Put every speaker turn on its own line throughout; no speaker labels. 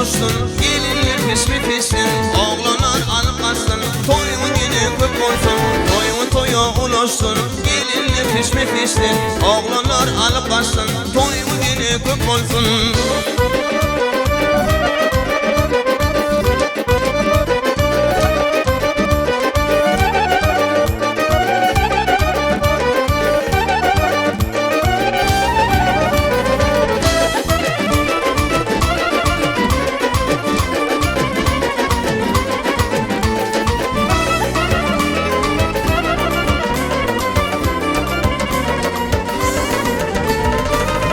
ulaşsın, gelinler peşme peşin, oğlanlar alıp kaçsın, toyun yine köp olsun. Toyun toya ulaşsın, gelinler peşme peşin, oğlanlar alıp kaçsın, toyun yine köp olsun.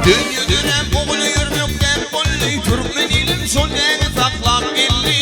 Dünya dönem oğlu yürmekten bolli, Türkmen ilim şoldeni saklap geldi.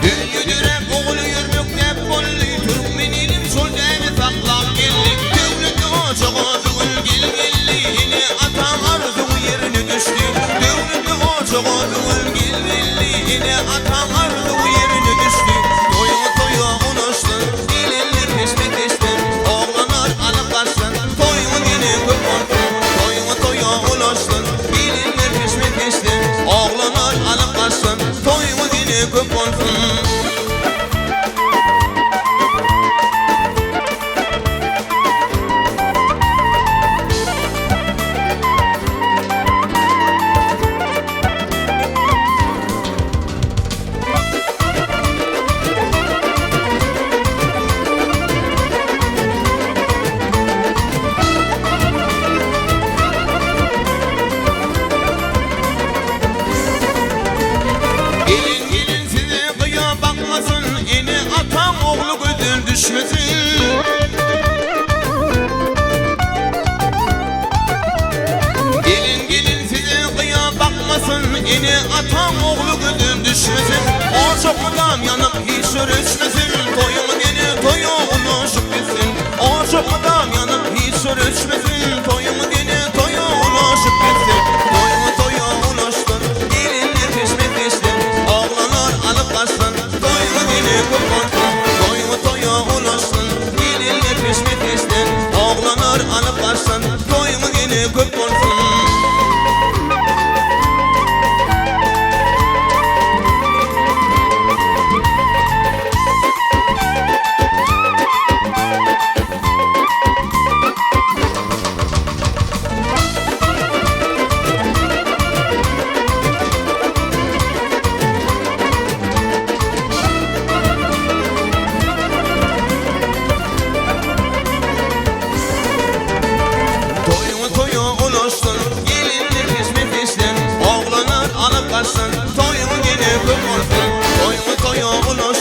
Dünya dönem oğlu yürmekten bolli, Türkmen ilim şoldeni saklap geldi. Devleti ocağa düğün gelgelli, yine atan arzu yerine düştü. Devleti ocağa düğün gelgelli, yine atan arzu yerine düştü. Toya toya ulaştın, gelinler peşme peşten, oğlanlar alıp kaçsın, toyun yine köp olsun. Toya toya ulaştın, gelinler peşme peşten, oğlanlar alıp kaçsın, toyun yine köp olsun. Gelin gelin size kıya bakmasın, yine atan oğlu gözün düşmesin. Gelin gelin size kıya bakmasın, yine atan oğlu gözün düşmesin. O çok adam yanıp hiç sürüşmesin, toyumu yine toyu ulaşıp gitsin. O çok adam yanıp hiç sürüşmesin, toyumu yine toyu ulaşıp gitsin. Toyumu toya ulaştın, gelinler peşme peşten, oğlanlar alıp kaçsın, toyun yine köp olsun. Toyun toya ulaşsın, gelinler peşme peşten, oğlanlar alıp kaçsın, toyun yine köp olsun. Toyun toya ulaşsın, gelinler peşme peşten, oğlanlar alıp kaçsın, toyun yine köp olsun. Toyun toya ulaşsın,